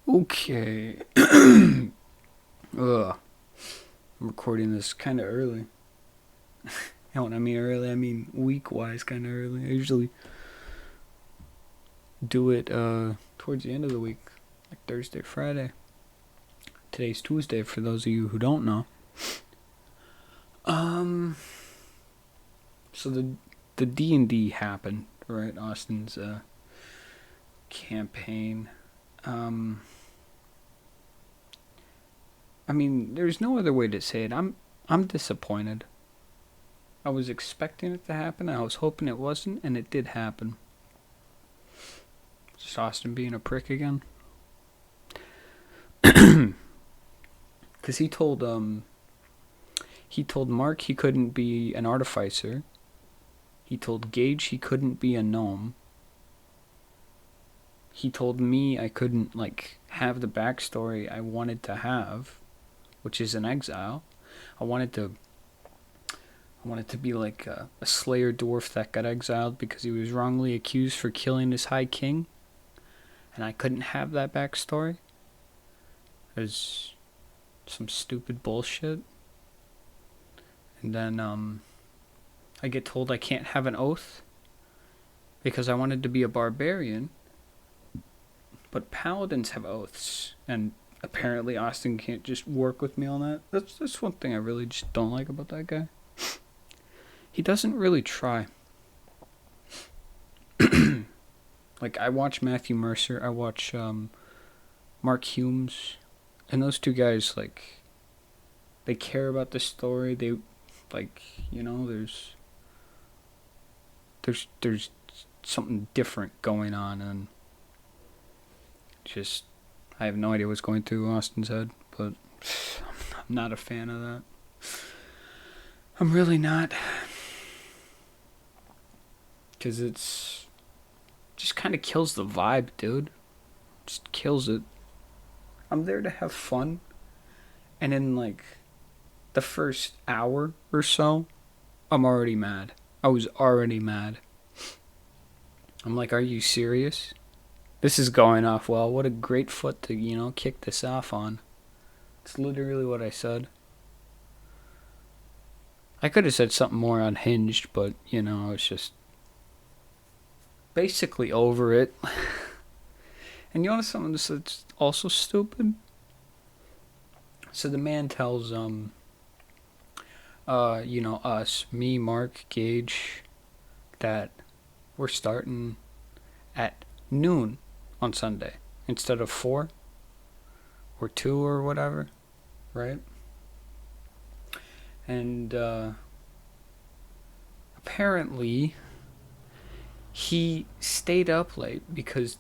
Okay. Ugh. I'm recording this kind of early. And when I mean early, I mean week-wise kind of early. I usually do it towards the end of the week, like Thursday, Friday. Today's Tuesday, for those of you who don't know. Um. So the D&D happened, right? Austin's campaign. Um. I mean, there's no other way to say it. I'm disappointed. I was expecting it to happen. I was hoping it wasn't, and it did happen. Just Austin being a prick again. Because he told Mark he couldn't be an artificer. He told Gage he couldn't be a gnome. He told me I couldn't have the backstory I wanted to have, which is an exile. I wanted to be like a Slayer dwarf that got exiled because he was wrongly accused for killing his High King, and I couldn't have that backstory. There's some stupid bullshit. And then I get told I can't have an oath because I wanted to be a barbarian. But paladins have oaths, and apparently Austin can't just work with me on that. That's one thing I really just don't like about that guy. He doesn't really try. Like, I watch Matthew Mercer, I watch Mark Humes, and those two guys, they care about the story. They, there's something different going on, and just, I have no idea what's going through Austin's head, but I'm not a fan of that. I'm really not. Because it's just kind of kills the vibe, dude. Just kills it. I'm there to have fun, and in the first hour or so, I'm already mad. I was already mad. I'm like, are you serious? This is going off well. What a great foot to, kick this off on. It's literally what I said. I could have said something more unhinged, but, I was just basically over it. And you know something that's also stupid? So the man tells, us, me, Mark, Gage, that we're starting at noon on Sunday instead of 4 or 2 or whatever, right? And apparently he stayed up late because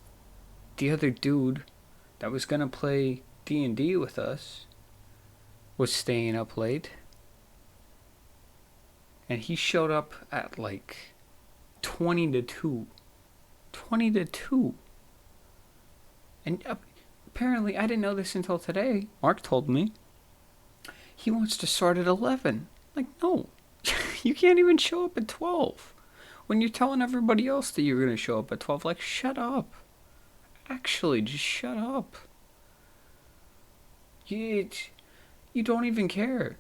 the other dude that was gonna play D&D with us was staying up late, and he showed up at 20 to 2. 20 to 2. And apparently, I didn't know this until today. Mark told me. He wants to start at 11. No. You can't even show up at 12. When you're telling everybody else that you're going to show up at 12, shut up. Actually, just shut up. You don't even care.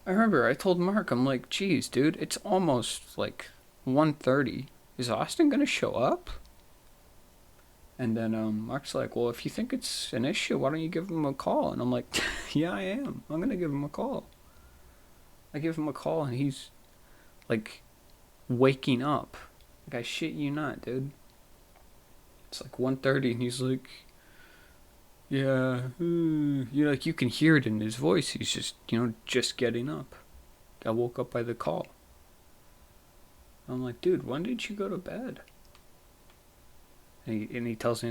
I remember I told Mark, I'm like, geez, dude, it's almost 1:30. Is Austin going to show up? And then Mark's like, well, if you think it's an issue, why don't you give him a call? And I'm like, yeah, I am. I'm going to give him a call. I give him a call, and he's, waking up. I shit you not, dude. It's 1:30, and he's like, yeah, you can hear it in his voice. He's just, just getting up. I woke up by the call. I'm like, dude, when did you go to bed? And he tells me,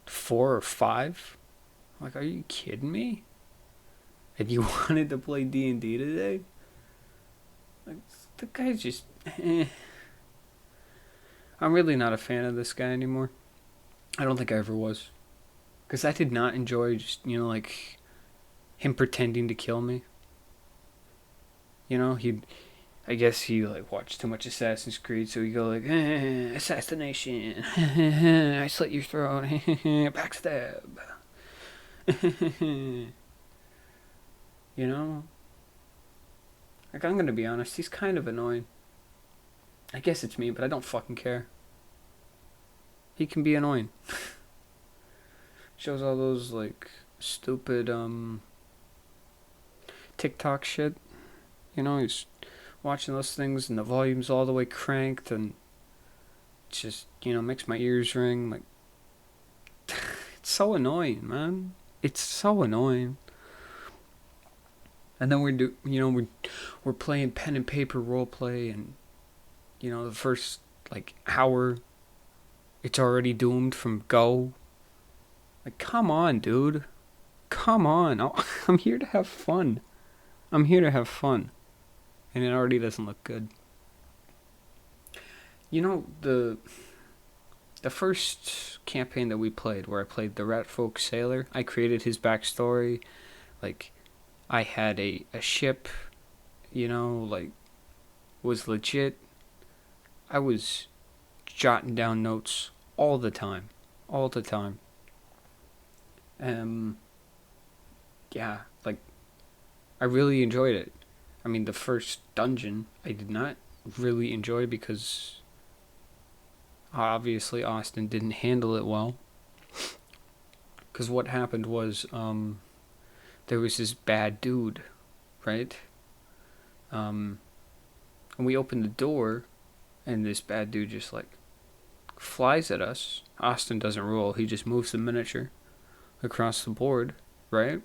4 or 5? I'm like, are you kidding me? And you wanted to play D&D today? The guy's just, I'm really not a fan of this guy anymore. I don't think I ever was. Because I did not enjoy just, him pretending to kill me. I guess he like watched too much Assassin's Creed, so he go like, assassination, I slit your throat, backstab. You know, like I'm gonna be honest, he's kind of annoying. I guess it's me, but I don't fucking care. He can be annoying. Shows all those like stupid TikTok shit. You know, he's watching those things and the volume's all the way cranked and it just, makes my ears ring. Like, it's so annoying, man. It's so annoying. And then we're playing pen and paper role play, and the first like hour, it's already doomed from go. Like, come on, dude. Come on. I'm here to have fun. I'm here to have fun. And it already doesn't look good. The first campaign that we played, where I played the Rat Folk Sailor, I created his backstory. Like, I had a ship, like, was legit. I was jotting down notes all the time. All the time. Yeah, like, I really enjoyed it. I mean, the first dungeon I did not really enjoy because obviously Austin didn't handle it well. Because what happened was, there was this bad dude, right? And we opened the door, and this bad dude just like flies at us. Austin doesn't roll; he just moves the miniature across the board, right?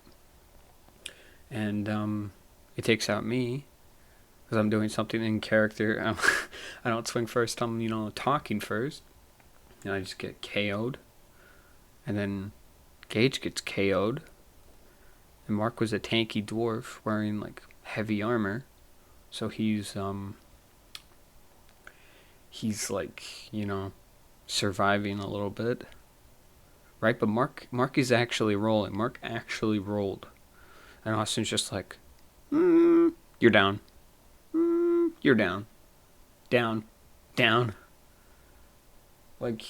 And it takes out me because I'm doing something in character. I don't swing first. I'm talking first, and I just get KO'd, and then Gage gets KO'd. And Mark was a tanky dwarf wearing like heavy armor, so he's like surviving a little bit, right? But Mark is actually rolling. Mark actually rolled, and Austin's just like, you're down, you're down, down. Like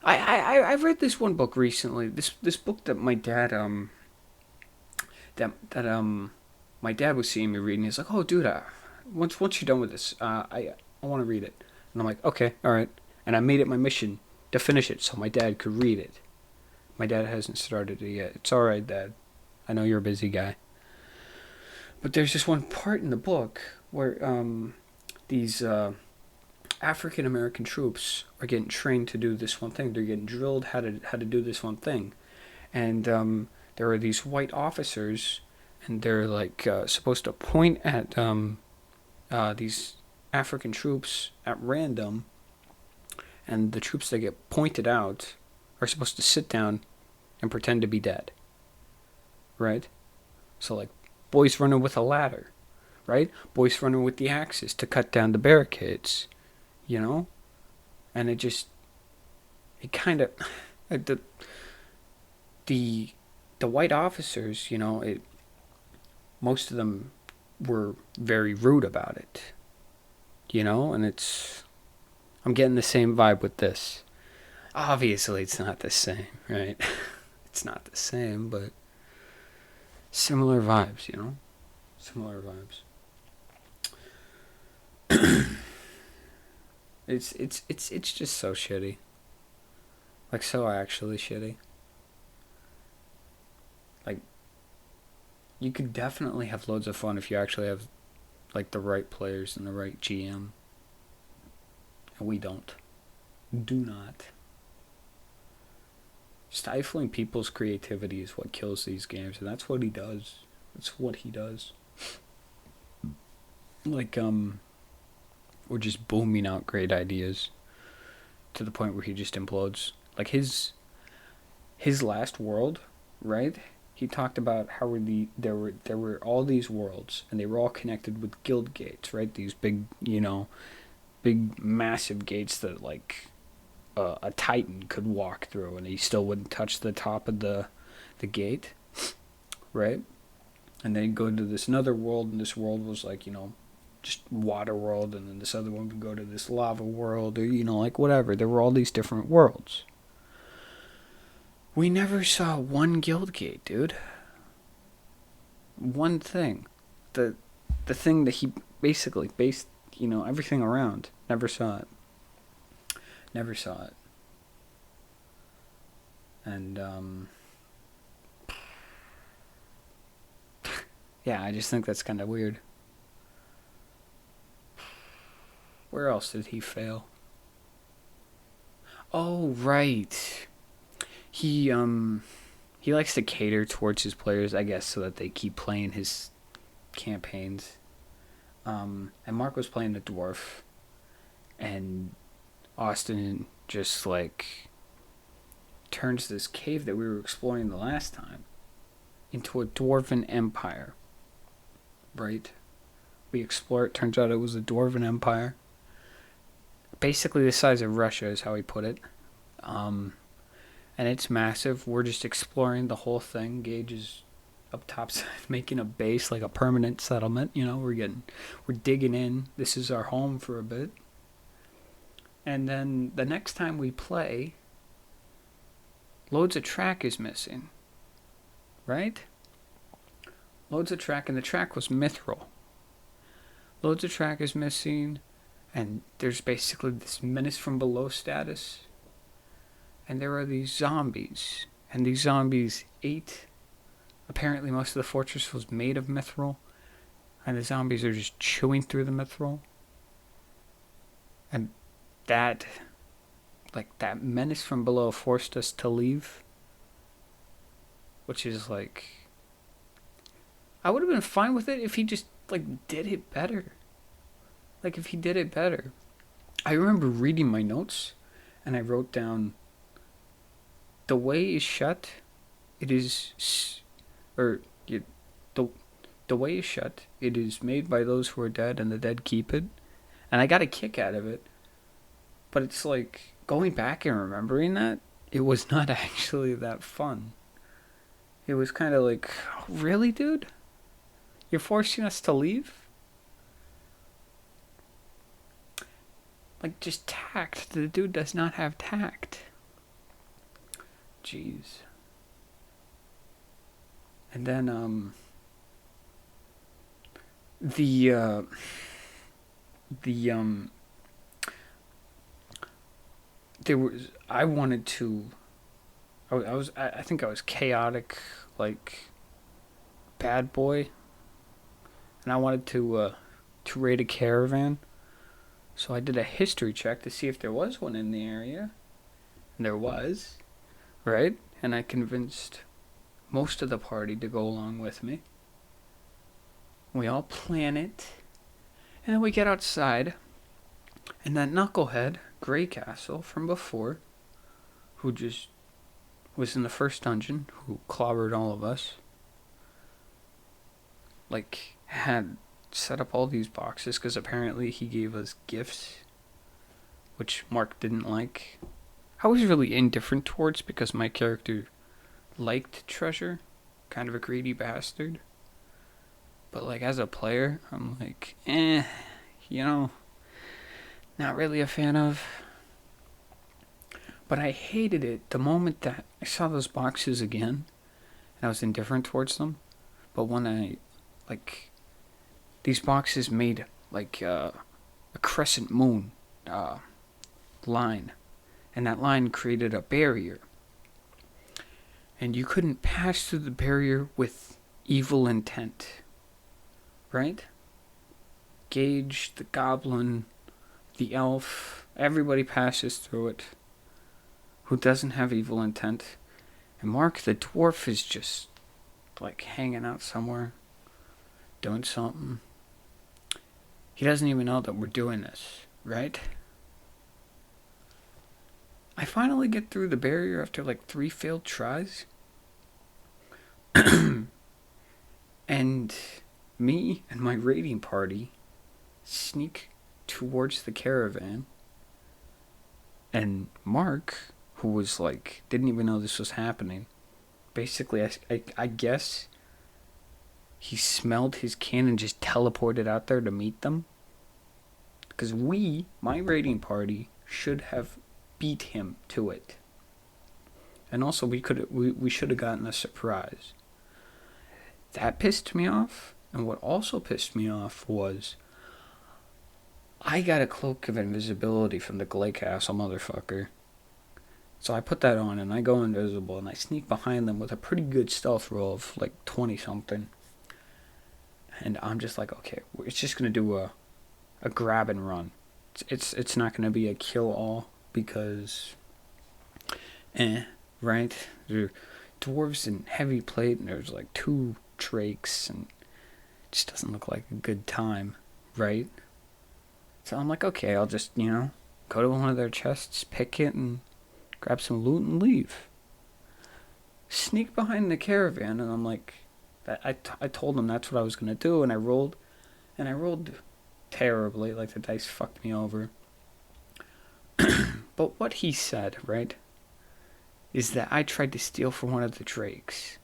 I read this one book recently. This book that my dad my dad was seeing me reading. He's like, "Oh, dude, once you're done with this, I want to read it." And I'm like, "Okay, all right." And I made it my mission to finish it so my dad could read it. My dad hasn't started it yet. It's all right, Dad. I know you're a busy guy. But there's this one part in the book where these African American troops are getting trained to do this one thing. They're getting drilled how to do this one thing, and there are these white officers, and they're like supposed to point at these African troops at random, and the troops that get pointed out are supposed to sit down and pretend to be dead. Right? So like boys running with a ladder, right? Boys running with the axes to cut down the barricades, And it kind of the white officers, most of them were very rude about it, and I'm getting the same vibe with this. Obviously, it's not the same, right? It's not the same, but similar vibes, Similar vibes. It's just so shitty. Like, so actually shitty. Like, you could definitely have loads of fun if you actually have, like, the right players and the right GM. And we don't. Do not. Stifling people's creativity is what kills these games, and that's what he does. That's what he does. Like, or just booming out great ideas to the point where he just implodes. Like his last world, right? He talked about how there were all these worlds, and they were all connected with guild gates, right? These big, big massive gates that like a titan could walk through, and he still wouldn't touch the top of the gate, right? And then go to this another world, and this world was like just water world, and then this other one would go to this lava world, or like whatever. There were all these different worlds. We never saw one Guildgate, dude. One thing. The thing that he basically based, everything around. Never saw it. Never saw it. And, yeah, I just think that's kind of weird. Where else did he fail? Oh, right. He likes to cater towards his players, I guess, so that they keep playing his campaigns. And Mark was playing the dwarf, and Austin just turns this cave that we were exploring the last time into a dwarven empire. Right? We explore it. Turns out it was a dwarven empire. Basically the size of Russia is how he put it. And it's massive. We're just exploring the whole thing. Gage is up top making a base, like a permanent settlement. We're digging in. This is our home for a bit. And then the next time we play, loads of track is missing. Right? Loads of track, and the track was mithril. Loads of track is missing, and there's basically this menace from below status. And there are these zombies, and these zombies ate. Apparently most of the fortress was made of mithril, and the zombies are just chewing through the mithril. And that menace from below forced us to leave, which is I would have been fine with it if he just did it better. If he did it better. I remember reading my notes, and I wrote down, the way is shut, it is, the way is shut, it is made by those who are dead, and the dead keep it. And I got a kick out of it. But it's going back and remembering that, it was not actually that fun. It was kind of really, dude? You're forcing us to leave? Just tact. The dude does not have tact. Jeez. And then, I think I was chaotic, bad boy, and I wanted to raid a caravan, so I did a history check to see if there was one in the area, and there was, right, and I convinced most of the party to go along with me. We all plan it, and then we get outside, and that knucklehead, Greycastle, from before, who just was in the first dungeon, who clobbered all of us, had set up all these boxes, because apparently he gave us gifts, which Mark didn't like. I was really indifferent towards, because my character liked treasure, kind of a greedy bastard. But as a player, I'm not really a fan of. But I hated it the moment that I saw those boxes again, and I was indifferent towards them. But when I, these boxes made, a crescent moon line, and that line created a barrier. And you couldn't pass through the barrier with evil intent. Right? Gage, the goblin, the elf, everybody passes through it who doesn't have evil intent. And Mark, the dwarf, is just, hanging out somewhere, doing something. He doesn't even know that we're doing this, right? I finally get through the barrier after, 3 failed tries. And me and my raiding party sneak towards the caravan, and Mark, who was didn't even know this was happening, basically I guess he smelled his kin and just teleported out there to meet them, Because my raiding party, should have beat him to it. And also, we should have gotten a surprise. That pissed me off. And what also pissed me off was I got a cloak of invisibility from the Glay Castle motherfucker. So I put that on and I go invisible and I sneak behind them with a pretty good stealth roll of like 20 something. And I'm just like, okay, it's just going to do a grab and run. It's not going to be a kill all because, right? There are dwarves in heavy plate and there's like 2 drakes and it just doesn't look like a good time, right? So I'm like, okay, I'll just, go to one of their chests, pick it, and grab some loot and leave. Sneak behind the caravan, and I'm like, I told them that's what I was going to do, and I rolled terribly, like the dice fucked me over. But what he said, right, is that I tried to steal from one of the drakes.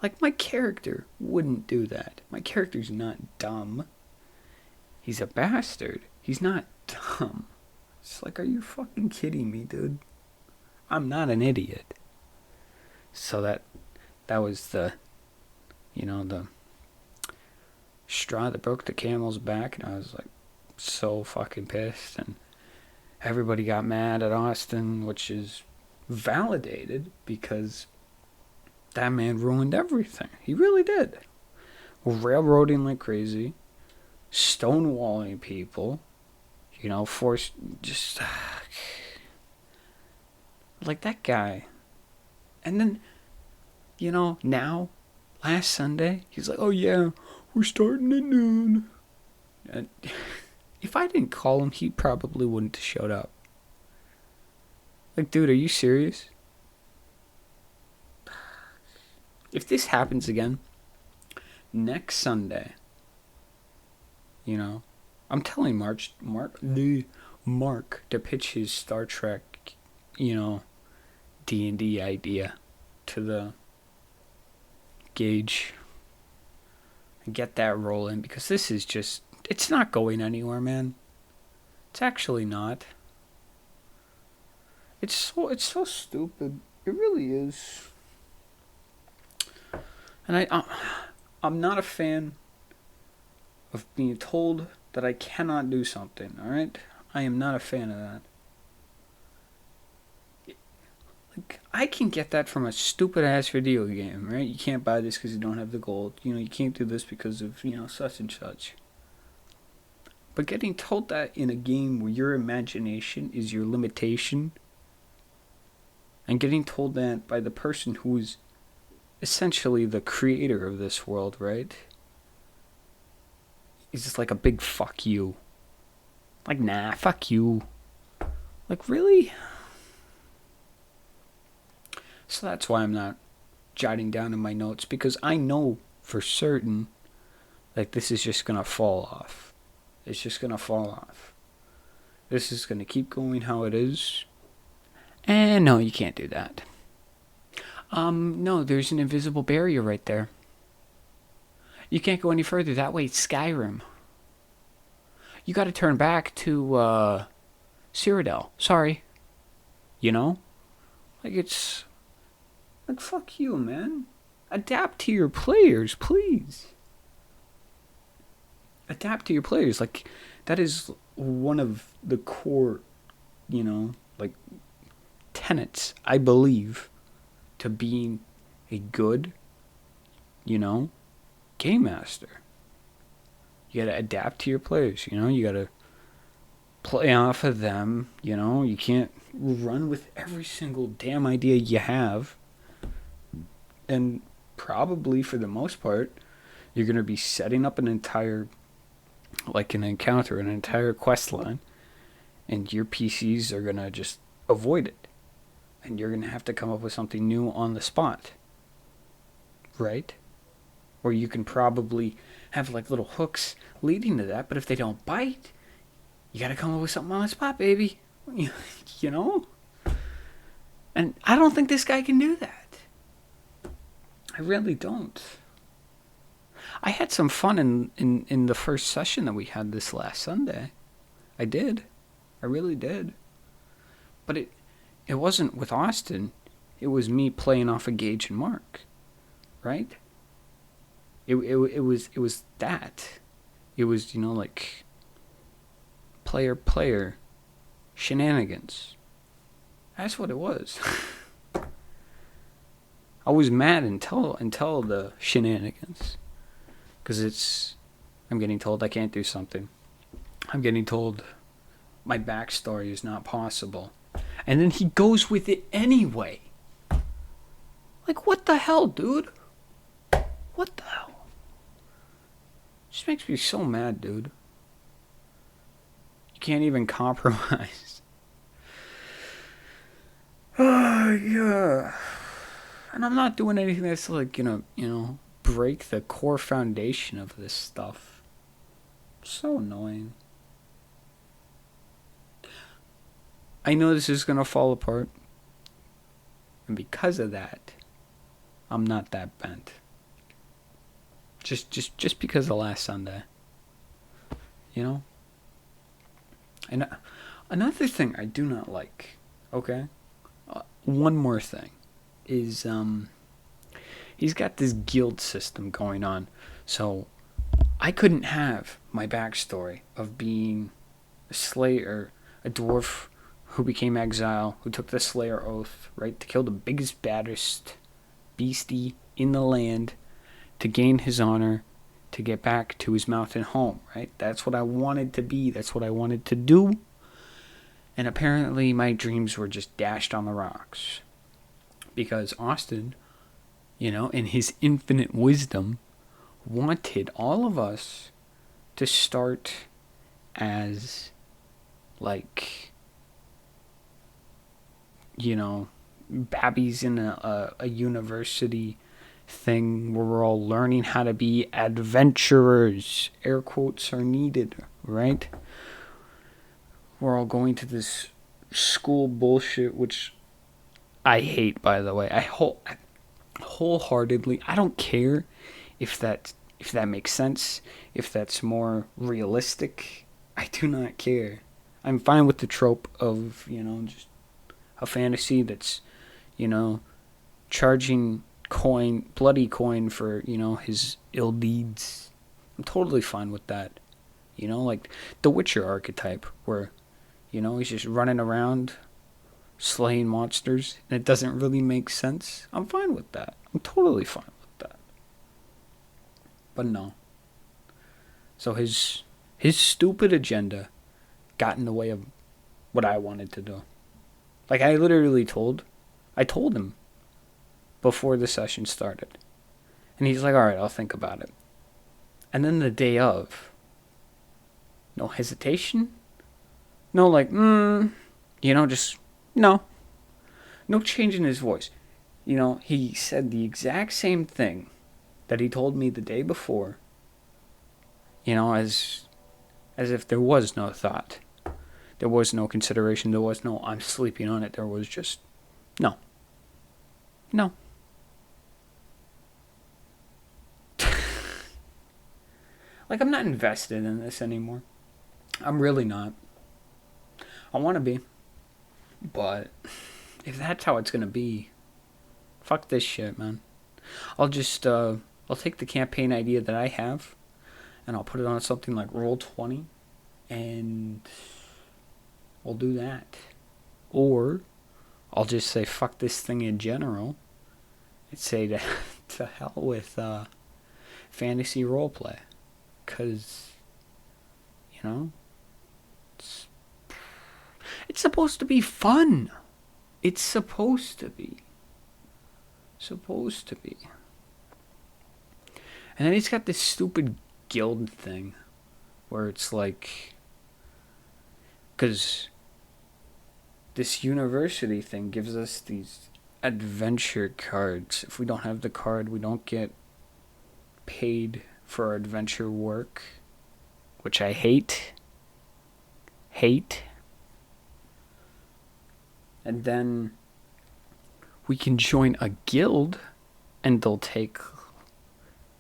Like, my character wouldn't do that. My character's not dumb. He's a bastard. He's not dumb. It's like, are you fucking kidding me, dude? I'm not an idiot. So that was the straw that broke the camel's back, and I was like so fucking pissed, and everybody got mad at Austin, which is validated because that man ruined everything. He really did. Railroading like crazy, stonewalling people, forced, just like that guy. And then, now, last Sunday, he's like, oh yeah, we're starting at noon. And if I didn't call him, he probably wouldn't have showed up. Like, dude, are you serious? If this happens again, next Sunday, I'm telling Mark to pitch his Star Trek, D&D idea to the Gage and get that rolling, because this is just, it's not going anywhere, man. It's actually not. It's so stupid. It really is. And I'm not a fan of being told that I cannot do something, alright? I am not a fan of that. Like, I can get that from a stupid ass video game, right? You can't buy this because you don't have the gold. You can't do this because of, such and such. But getting told that in a game where your imagination is your limitation, and getting told that by the person who is essentially the creator of this world, right? Is just like a big fuck you. Like, nah, fuck you. Like, really? So that's why I'm not jotting down in my notes, because I know for certain that this is just going to fall off. It's just going to fall off. This is going to keep going how it is. And no, you can't do that. No, there's an invisible barrier right there. You can't go any further. That way it's Skyrim. You got to turn back to Cyrodiil. Sorry. Like, it's like, fuck you, man. Adapt to your players, please. Adapt to your players. Like, that is one of the core, like, tenets, I believe, to being a good, game master. You gotta adapt to your players, you gotta play off of them, you can't run with every single damn idea you have. And probably for the most part, you're gonna be setting up an entire, like an encounter, an entire quest line, and your PCs are gonna just avoid it. And you're gonna have to come up with something new on the spot. Right? Or you can probably have like little hooks leading to that, but if they don't bite, you gotta come up with something on the spot, baby. And I don't think this guy can do that. I really don't. I had some fun in the first session that we had this last Sunday. I did. I really did. But it wasn't with Austin. It was me playing off of Gage and Mark, right? It was that. It was, like player shenanigans. That's what it was. I was mad until the shenanigans, because I'm getting told I can't do something. I'm getting told my backstory is not possible, and then he goes with it anyway. Like, what the hell, dude? What the hell? Just makes me so mad, dude. You can't even compromise. Yeah. And I'm not doing anything that's like, break the core foundation of this stuff. So annoying. I know this is gonna fall apart. And because of that, I'm not that bent. Just because of last Sunday. And another thing I do not like, okay? One more thing is he's got this guild system going on. So I couldn't have my backstory of being a slayer, a dwarf who became exile, who took the Slayer Oath, right, to kill the biggest, baddest beastie in the land, to gain his honor, to get back to his mountain home, right? That's what I wanted to be. That's what I wanted to do. And apparently my dreams were just dashed on the rocks. Because Austin, in his infinite wisdom, wanted all of us to start as, like, babbies in a university thing where we're all learning how to be adventurers. Air quotes are needed, right? We're all going to this school bullshit, which I hate, by the way. I wholeheartedly, I don't care if that makes sense, if that's more realistic. I do not care. I'm fine with the trope of, just a fantasy that's, charging bloody coin for, his ill deeds. I'm totally fine with that. Like the Witcher archetype where, he's just running around slaying monsters and it doesn't really make sense. I'm fine with that. I'm totally fine with that. But no. So his stupid agenda got in the way of what I wanted to do. Like, I told him before the session started. And he's like, all right, I'll think about it. And then the day of, no hesitation. No, like, just, no. No change in his voice. He said the exact same thing that he told me the day before. As if there was no thought. There was no consideration. There was no, I'm sleeping on it. There was just, no. No. Like, I'm not invested in this anymore. I'm really not. I want to be. But if that's how it's going to be, fuck this shit, man. I'll take the campaign idea that I have and I'll put it on something like Roll20 and we'll do that. Or I'll just say fuck this thing in general and say to hell with fantasy roleplay. Because, it's supposed to be fun. It's supposed to be. And then he's got this stupid guild thing where it's like, because this university thing gives us these adventure cards. If we don't have the card, we don't get paid for our adventure work, which I hate. And then we can join a guild and they'll take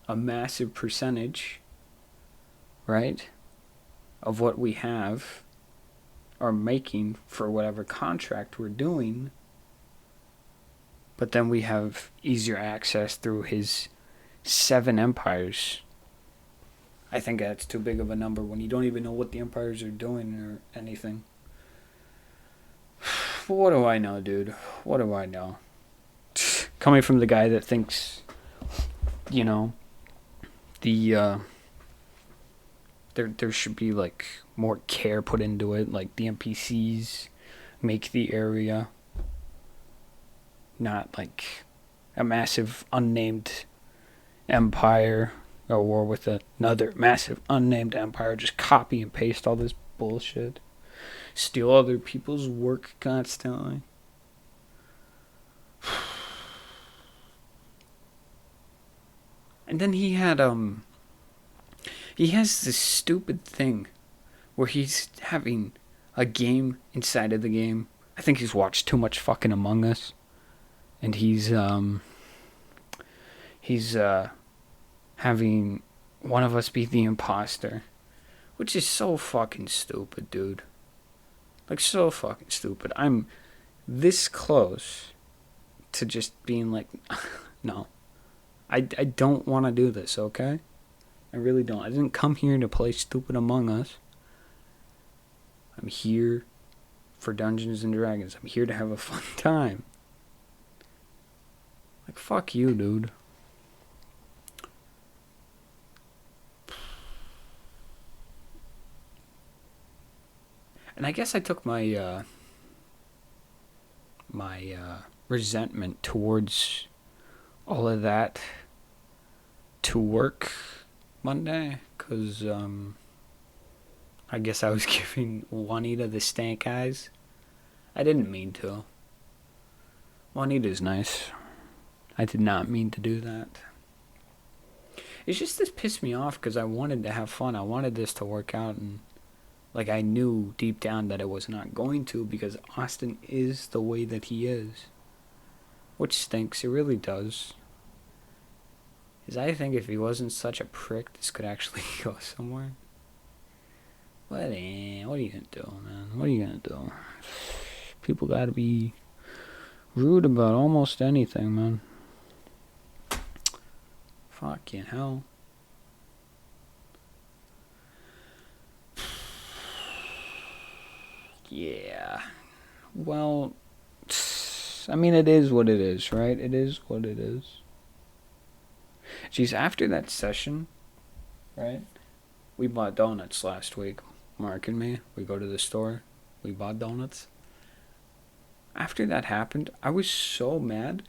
a massive percentage, right, of what we have are making for whatever contract we're doing. But then we have easier access through his 7 empires. I think that's too big of a number when you don't even know what the empires are doing or anything. What do I know, dude? What do I know? Coming from the guy that thinks, you know, there should be like more care put into it, like the NPCs make the area not like a massive unnamed empire at war with another massive unnamed empire, just copy and paste all this bullshit, steal other people's work constantly. And then he has this stupid thing where he's having a game inside of the game. I think he's watched too much fucking Among Us, and he's having one of us be the imposter, which is so fucking stupid, dude. Like, so fucking stupid. I'm this close to just being like, no. I don't want to do this, okay? I really don't. I didn't come here to play stupid Among Us. I'm here for Dungeons and Dragons. I'm here to have a fun time. Like, fuck you, dude. And I guess I took my resentment towards all of that to work Monday, because I guess I was giving Juanita the stank eyes. I didn't mean to. Juanita's nice. I did not mean to do that. It's just this pissed me off because I wanted to have fun. I wanted this to work out, and like I knew deep down that it was not going to, because Austin is the way that he is. Which stinks, it really does. Because I think if he wasn't such a prick, this could actually go somewhere. But what are you gonna do, man? What are you gonna do? People gotta be rude about almost anything, man. Fucking hell. Yeah. Well, I mean, it is what it is, right? It is what it is. Geez, after that session, right? We bought donuts last week. Mark and me, we go to the store. We bought donuts. After that happened, I was so mad,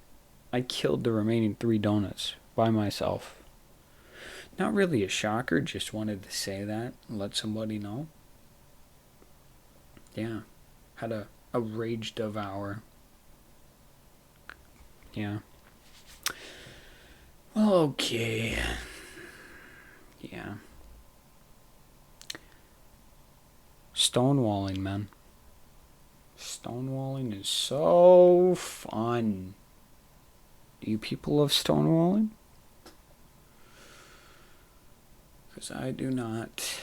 I killed the remaining 3 donuts by myself. Not really a shocker, just wanted to say that and let somebody know. Yeah, had a rage devour. Yeah. Well, okay. Yeah. Stonewalling, man. Stonewalling is so fun. Do you people love stonewalling? Because I do not.